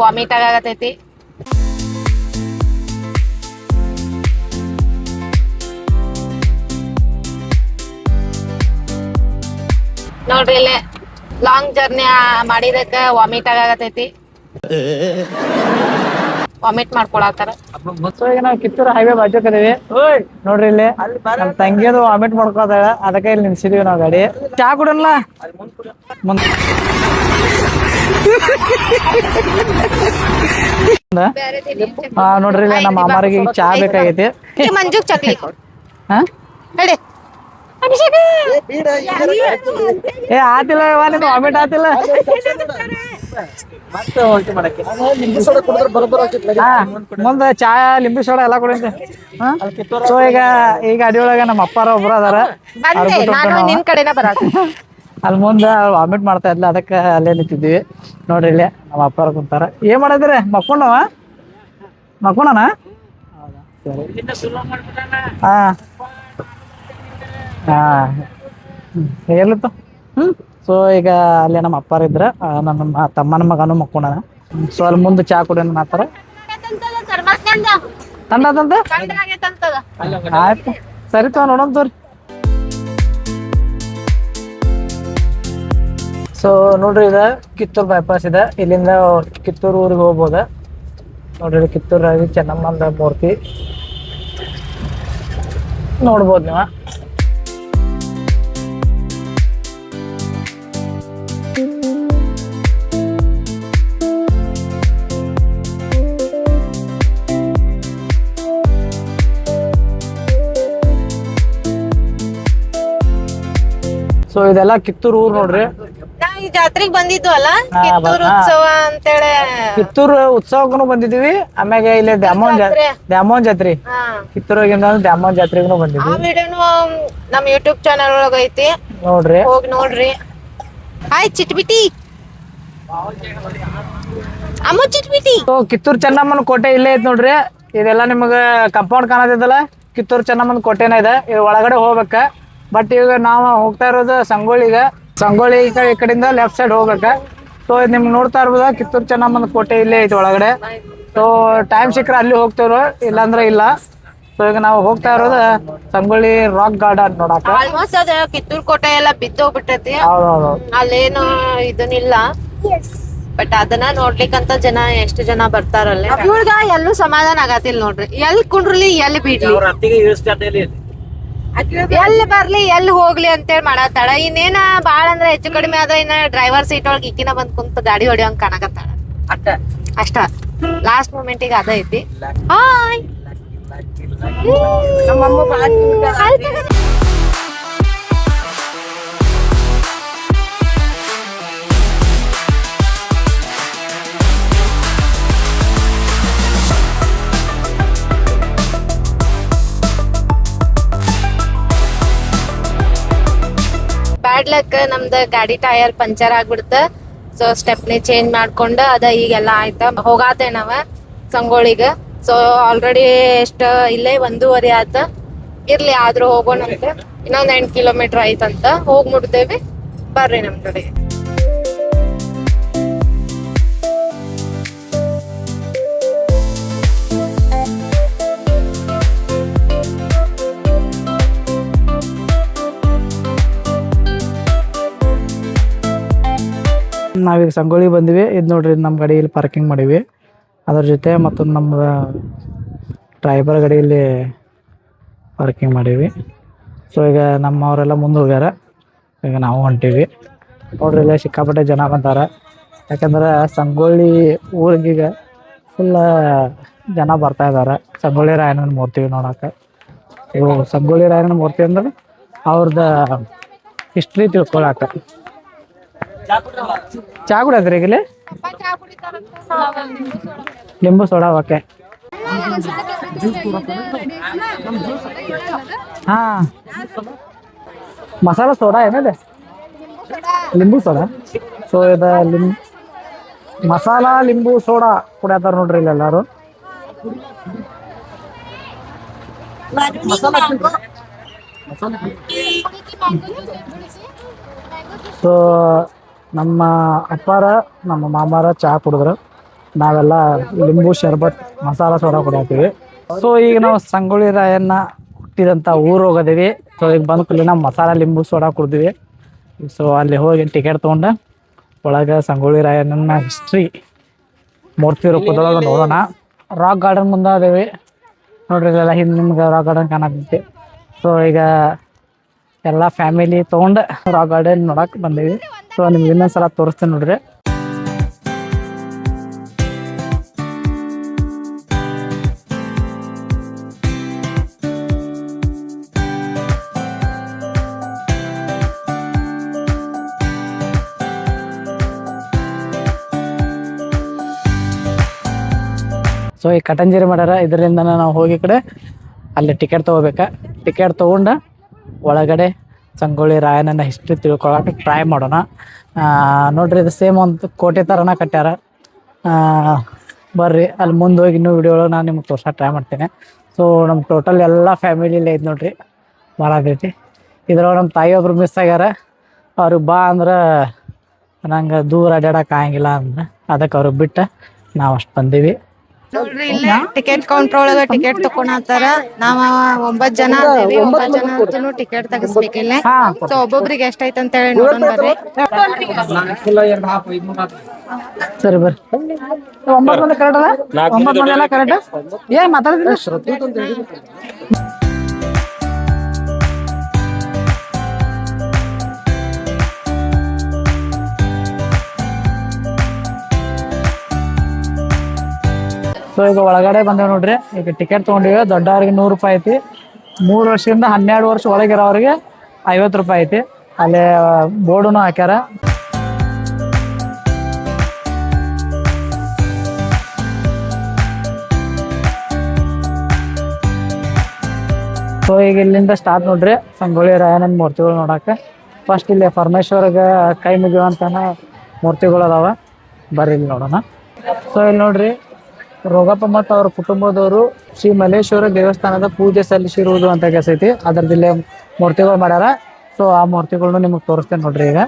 Vomit ಆಗತೈತಿ. ನೋಡ್ರಿ ಇಲ್ಲೇ ಲಾಂಗ್ ಜರ್ನಿ ಮಾಡಿದಕ್ಕ ವಾಮಿಟ್ ಆಗತೈತಿ. ವಾಮಿಟ್ ಮಾಡ್ಕೊಳತ್ತಾರ. ಸೊ ಈಗ ನಾವು ಕಿತ್ತೂರು ಹೈವೇ ಬಾಜು ಕದೀವಿ. ನೋಡ್ರಿ ಇಲ್ಲಿ ನಮ್ ತಂಗಿಯದು ವಾಮಿಟ್ ಮಾಡ್ಕೋತಾಳ, ಅದಕ್ಕೆ ಇಲ್ಲಿ ನಿಲ್ಸಿದೀವಿ ನಾವು ಗಾಡಿ. ಚಾ ಕುಡಲ್ಲ ನೋಡ್ರಿ ಇಲ್ಲಿ ನಮ್ಮ ಅಮ್ಮರಿಗೆ ಈಗ ಚಾ ಬೇಕಾಗೈತಿ. ಮಂಜು ಚಕ್ಲಿ ಹಾ ಏ ಆತಿಲ್ಲ ನಿಮ್ ವಾಮಿಟ್ ಆತಿಲ್ಲ. ಮುಂದ ಚಾ ಲಿಂಬು ಸೋಡಾ ಎಲ್ಲಾ ಕೊಡಂತೆ. ಸೊ ಈಗ ಅಡಿಯೊಳಗ ನಮ್ಮ ಅಪ್ಪಾರ ಒಬ್ರು ಅದಾರ, ಅಲ್ಲಿ ಮುಂದ ವಾಮಿಟ್ ಮಾಡ್ತಾ ಇದ್ಲ, ಅದಕ್ಕ ಅಲ್ಲೇ ನಿಂತಿದ್ವಿ. ನೋಡ್ರಿ ಇಲ್ಲೇ ನಮ್ಮ ಅಪ್ಪಾರ ಕುಂತಾರ. ಏನ್ ಮಾಡದ್ರಿ? ಮಕ್ಕೊಂಡನ ಹಾ ಹಾ ಎಲ್ಲಿತ್ತು. ಸೊ ಈಗ ಅಲ್ಲಿ ನಮ್ಮ ಅಪ್ಪಾರ ಇದ್ರ, ನಮ್ಮ ತಮ್ಮನ ಮಗನು ಮಕ್ಕೊಂಡನ. ಸೊ ಅಲ್ಲಿ ಮುಂದೆ ಚಾ ಕುಡಿಯೋಣ ಮಾತಾರ. ತಂಡದಂತ ಆಯ್ತು, ಸರಿ ತೋ ನೋಡೋಣ ತೋರಿ. ಸೊ ನೋಡ್ರಿ ಇದ ಕಿತ್ತೂರು ಬೈಪಾಸ್ ಇದೆ, ಇಲ್ಲಿಂದ ಕಿತ್ತೂರು ಊರಿಗೆ ಹೋಗ್ಬೋದ. ನೋಡ್ರಿ ಕಿತ್ತೂರಾಗಿ ಚೆನ್ನಮ್ಮಂದ ಮೂರ್ತಿ ನೋಡ್ಬೋದು ನೀವು. ಸೊ ಇದೆಲ್ಲ ಕಿತ್ತೂರು ಊರ್ ನೋಡ್ರಿ. ಈ ಜಾತ್ರೆಗೆ ಬಂದಿದ್ವು ಅಲ್ಲ, ಕಿತ್ತೂರು ಉತ್ಸವ ಅಂತೇಳಿ. ಕಿತ್ತೂರು ಉತ್ಸವಕ್ಕೂ ಬಂದಿದೀವಿ, ಆಮ್ಯಾಗ ಇಲ್ಲಿ ದ್ಯಾಮೋಹನ್ ಜಾತ್ರಿ, ಕಿತ್ತೂರಾಗಿಂದ ದ್ಯಾಮೋಹನ್ ಜಾತ್ರೆಗೂ ಬಂದಿದ್ವಿ. ಆ ವಿಡಿಯೋನು ನಮ್ ಯೂಟ್ಯೂಬ್ ಚಾನಲ್ ಒಳಗ ಐತಿ, ನೋಡ್ರಿ ಹೋಗಿ ನೋಡ್ರಿ. ಹಾಯ್ ಚಿಟ್ಬಿಟಿ ಅಮ್ಮ ಚಿಟ್ಬಿಟಿ. ಕಿತ್ತೂರು ಚೆನ್ನಮ್ಮನ ಕೋಟೆ ಇಲ್ಲೇ ಐತ್ ನೋಡ್ರಿ. ಇದೆಲ್ಲ ನಿಮಗ ಕಂಪೌಂಡ್ ಕಾಣತೈತಲ್ಲ, ಕಿತ್ತೂರು ಚೆನ್ನಮ್ಮನ ಕೋಟೆನ ಇದೆ. ಇದು ಒಳಗಡೆ ಹೋಗ್ಬೇಕ. ಬಟ್ ಈಗ ನಾವು ಹೋಗ್ತಾ ಇರೋದು ಸಂಗೊಳ್ಳಿ ಈ ಕಡೆಯಿಂದ ಲೆಫ್ಟ್ ಸೈಡ್ ಹೋಗ್ಬೇಕ. ಸೊ ನಿಮ್ಗೆ ನೋಡ್ತಾ ಇರ್ಬೋದ ಕಿತ್ತೂರು ಚೆನ್ನಮ್ಮನ ಕೋಟೆ ಇಲ್ಲೇ ಐತಿ ಒಳಗಡೆ. ಸೊ ಟೈಮ್ ಸಿಕ್ಕರೆ ಅಲ್ಲಿ ಹೋಗ್ತೇವ್ರು, ಇಲ್ಲಾಂದ್ರೆ ಇಲ್ಲ. ಸೊ ಈಗ ನಾವು ಹೋಗ್ತಾ ಇರೋದು ಸಂಗೊಳ್ಳಿ ರಾಕ್ ಗಾರ್ಡನ್ ನೋಡಾಕ. ಆಲ್ಮೋಸ್ಟ್ ಅದ ಕಿತ್ತೂರು ಕೋಟೆ ಎಲ್ಲ ಬಿದ್ದೋಗ್ಬಿಟ್ಟೈತಿ, ಹೌದೌದು, ಅಲ್ಲೇನು ಇದನ್ನಿಲ್ಲ. ಬಟ್ ಅದನ್ನ ನೋಡ್ಲಿಕ್ಕಂತ ಜನ ಎಷ್ಟು ಜನ ಬರ್ತಾರಲ್ಲ. ಇವ್ರಗ ಎಲ್ಲೂ ಸಮಾಧಾನ ಆಗತ್ತಿಲ್ಲ ನೋಡ್ರಿ. ಎಲ್ಲಿ ಕುಂಡ್ರಲಿ, ಎಲ್ಲಿ ಬಿಡ್ಲಿ, ಎಲ್ಲಿ ಬರ್ಲಿ, ಎಲ್ಲಿ ಹೋಗ್ಲಿ ಅಂತೇಳಿ ಮಾಡತ್ತಾಳ. ಇನ್ನೇನ ಬಾಳ ಅಂದ್ರ ಹೆಚ್ಚು ಕಡಿಮೆ ಆದ್ರ ಇನ್ನ ಡ್ರೈವರ್ ಸೀಟ್ ಒಳಗೆ ಈಕಿನ ಬಂದ್ ಕುಂತ ಗಾಡಿ ಹೊಡಿಯೋಂಗ್ ಕಾಣಕತ್ತಾಳ ಅಷ್ಟ. ಲಾಸ್ಟ್ ಮೂಮೆಂಟಿಗೆ ಅದ ಐತಿ. ಹಾಯ್ ಬ್ಯಾಡ್ ಲಕ್, ನಮ್ದ ಗಾಡಿ ಟೈರ್ ಪಂಚರ್ ಆಗ್ಬಿಡ್ತ. ಸೊ ಸ್ಟೆಪ್ನಿ ಚೇಂಜ್ ಮಾಡ್ಕೊಂಡ ಅದ ಈಗೆಲ್ಲ ಆಯ್ತಾ ಹೋಗಾತೆ ನಾವ ಸಂಗೊಳಿಗ. ಸೊ ಆಲ್ರೆಡಿ ಎಷ್ಟ ಇಲ್ಲೇ 1:30 ಆತ. ಇರ್ಲಿ ಆದ್ರೂ ಹೋಗೋಣಂತ. ಇನ್ನೊಂದ್ 8 ಕಿಲೋಮೀಟರ್ ಆಯ್ತಂತ, ಹೋಗ್ ಮುಟ್ತೇವಿ. ಬರ್ರಿ ನಮ್ ಕಡೆಗೆ. ನಾವೀಗ ಸಂಗೊಳ್ಳಿ ಬಂದಿವಿ. ಇದು ನೋಡ್ರಿ ನಮ್ಮ ಗಾಡಿ ಇಲ್ಲಿ ಪಾರ್ಕಿಂಗ್ ಮಾಡೀವಿ. ಅದ್ರ ಜೊತೆ ಮತ್ತೊಂದು ನಮ್ಮ ಡ್ರೈವರ್ ಗಾಡಿಯಲ್ಲಿ ಪಾರ್ಕಿಂಗ್ ಮಾಡೀವಿ. ಸೊ ಈಗ ನಮ್ಮವರೆಲ್ಲ ಮುಂದೆ ಹೋಗ್ಯಾರ, ಈಗ ನಾವು ಹೊಂಟೀವಿ. ನೋಡ್ರಿ ಇಲ್ಲ ಸಿಕ್ಕಾಪಟ್ಟೆ ಜನ ಬಂದಾರ. ಯಾಕಂದ್ರೆ ಸಂಗೊಳ್ಳಿ ಊರಿಗೀಗ ಫುಲ್ ಜನ ಬರ್ತಾ ಇದ್ದಾರೆ ಸಂಗೊಳ್ಳಿ ರಾಯಣ್ಣನ ಮೂರ್ತಿ ನೋಡಕ್ಕೆ. ಇವು ಸಂಗೊಳ್ಳಿ ರಾಯಣ್ಣನ ಮೂರ್ತಿ ಅಂದ್ರೆ ಅವ್ರದ ಹಿಸ್ಟ್ರಿ ತಿಳ್ಕೊಳಕ. ಚಾ ಕುಡಿಯೋದ್ರಿ ಈಗಲೇ? ಲಿಂಬು ಸೋಡಾ. ಓಕೆ. ಹಾ, ಮಸಾಲ ಸೋಡಾ ಏನಿದೆ? ಲಿಂಬು ಸೋಡಾ. ಸೊ ಇದು ಮಸಾಲ ಲಿಂಬು ಸೋಡಾ ಕುಡಿಯತ್ತಾರ ನೋಡ್ರಿ ಇಲ್ಲಿ ಎಲ್ಲಾರು. ಸೊ ನಮ್ಮ ಅಪ್ಪಾರ ನಮ್ಮ ಮಾಮಾರ ಚಹಾ ಕುಡಿದ್ರು. ನಾವೆಲ್ಲ ಲಿಂಬು ಶರ್ಬತ್ ಮಸಾಲ ಸೋಡಾ ಕುಡಿಯತ್ತೀವಿ. ಸೊ ಈಗ ನಾವು ಸಂಗೊಳ್ಳಿ ರಾಯಣ್ಣ ಹುಟ್ಟಿದಂಥ ಊರು ಹೋಗೋದೀವಿ. ಸೊ ಈಗ ಬಂದ ಕೂಡಲೇ ನಾವು ಮಸಾಲ ಲಿಂಬು ಸೋಡಾ ಕುಡ್ದಿವಿ. ಸೊ ಅಲ್ಲಿ ಹೋಗಿ ಟಿಕೆಟ್ ತೊಗೊಂಡು ಒಳಗೆ ಸಂಗೊಳ್ಳಿ ರಾಯಣ್ಣನ ಹಿಸ್ಟ್ರಿ ಮೂರ್ತಿ ರೂಪದೊಳಗೆ ನೋಡೋಣ. ರಾಕ್ ಗಾರ್ಡನ್ ಮುಂದೆ ಅದೇವಿ ನೋಡ್ರಿ, ಇಲ್ಲೆಲ್ಲ ಹಿಂದೆ ನಿಮ್ಗೆ ರಾಕ್ ಗಾರ್ಡನ್ ಕಾಣತೈತಿ. ಸೊ ಈಗ ಎಲ್ಲ ಫ್ಯಾಮಿಲಿ ತೊಗೊಂಡು ರಾಕ್ ಗಾರ್ಡನ್ ನೋಡಕ್ಕೆ ಬಂದೀವಿ. ಸೊ ನಿಮ್ಗೆ ಇನ್ನೊಂದ್ಸಲ ತೋರಿಸ್ತೀನಿ ನೋಡ್ರಿ. ಸೊ ಈ ಕಟಂಜರಿ ಮಾಡ್ಯಾರ, ಇದರಿಂದ ನಾವು ಹೋಗಿ ಕಡೆ ಅಲ್ಲಿ ಟಿಕೆಟ್ ತೊಗೋಬೇಕಾ. ಟಿಕೆಟ್ ತೊಗೊಂಡು ಒಳಗಡೆ ಸಂಗೊಳ್ಳಿ ರಾಯಣ್ಣನ ಹಿಸ್ಟ್ರಿ ತಿಳ್ಕೊಳಕ್ಕೆ ಟ್ರೈ ಮಾಡೋಣ. ನೋಡ್ರಿ, ಇದು ಸೇಮ್ ಒಂದು ಕೋಟೆ ಥರನ ಕಟ್ಟ್ಯಾರ. ಬರ್ರಿ ಅಲ್ಲಿ ಮುಂದೆ ಹೋಗಿ ಇನ್ನೂ ವಿಡಿಯೋ ಒಳಗೆ ನಾನು ನಿಮ್ಗೆ ತೋರ್ಸಕ್ಕೆ ಟ್ರೈ ಮಾಡ್ತೇನೆ. ಸೊ ನಮ್ಮ ಟೋಟಲ್ ಎಲ್ಲ ಫ್ಯಾಮಿಲಿಲೇ ಇದು ನೋಡ್ರಿ, ಭಾಳದೈತಿ. ಇದ್ರೊಳಗೆ ನಮ್ಮ ತಾಯಿ ಒಬ್ರು ಮಿಸ್ ಆಗ್ಯಾರ. ಅವ್ರಿಗೆ ಬಾ ಅಂದ್ರೆ ನಂಗೆ ದೂರ ಅಡ್ಯಾಡಕ್ಕೆ ಆಗಂಗಿಲ್ಲ ಅಂದ್ರೆ ಅದಕ್ಕೆ ಅವ್ರಿಗೆ ಬಿಟ್ಟು ನಾವು ಅಷ್ಟು ಬಂದೀವಿ. ನೋಡ್ರಿ ಇಲ್ಲೇ ಟಿಕೆಟ್ ಕೌಂಟರ್ ಒಳಗ ಟಿಕೆಟ್ ತಕೊಳತಾರ. ನಾವ 9 ಜನ ಅದೇವಿ. 9 ಜನ ಟಿಕೆಟ್ ತೆಗಿಸ್ಬೇಕಿಲ್ಲ. ಸೊ ಒಬ್ಬೊಬ್ರಿಗೆ ಎಷ್ಟೈತೆ ಅಂತ ಹೇಳಿ ನೋಡೋಣ ಬರ್ರಿ. ಸರಿ ಬರ್ರಿ. 9 ಮಂದಿ ಕರೆಕ್ಟ್ ಅದ? 9 ಮಂದಿ ಎಲ್ಲ ಕರೆಕ್ಟ್? ಏನ್ ಮಾತಾಡಿದ್ರಿ? ಸೊ ಈಗ ಒಳಗಡೆ ಬಂದೇವ್ ನೋಡ್ರಿ. ಈಗ ಟಿಕೆಟ್ ತೊಗೊಂಡಿವಿ. ದೊಡ್ಡವ್ರಿಗೆ 100 ರೂಪಾಯಿ ಐತಿ. 3 ವರ್ಷದಿಂದ 12 ವರ್ಷ ಒಳಗಿರೋರಿಗೆ 50 ರೂಪಾಯಿ ಐತಿ. ಅಲ್ಲಿ ಬೋರ್ಡುನು ಹಾಕ್ಯಾರ. ಸೊ ಈಗ ಇಲ್ಲಿಂದ ಸ್ಟಾರ್ಟ್ ನೋಡ್ರಿ ಸಂಗೊಳ್ಳಿ ರಾಯಣ್ಣನ ಮೂರ್ತಿಗಳು ನೋಡಕ್ಕೆ. ಫಸ್ಟ್ ಇಲ್ಲಿ ಪರಮೇಶ್ವರ್ಗೆ ಕೈ ಮುಗಿಯುವಂತ ಮೂರ್ತಿಗಳು ಅದಾವ. ಬರ್ರಿ ಇಲ್ಲಿ ನೋಡೋಣ. ಸೊ ಇಲ್ಲಿ ನೋಡ್ರಿ, ರೋಗಪ್ಪ ಮತ್ತು ಅವ್ರ ಕುಟುಂಬದವರು ಶ್ರೀ ಮಲ್ಲೇಶ್ವರ ದೇವಸ್ಥಾನದ ಪೂಜೆ ಸಲ್ಲಿಸಿರುವುದು ಅಂತ ಕೆಸೈತಿ. ಅದರದಿಲ್ಲೇ ಮೂರ್ತಿಗಳು ಮಾಡ್ಯಾರ. ಸೊ ಆ ಮೂರ್ತಿಗಳನ್ನ ನಿಮಗೆ ತೋರಿಸ್ತೇನೆ ನೋಡ್ರಿ ಈಗ.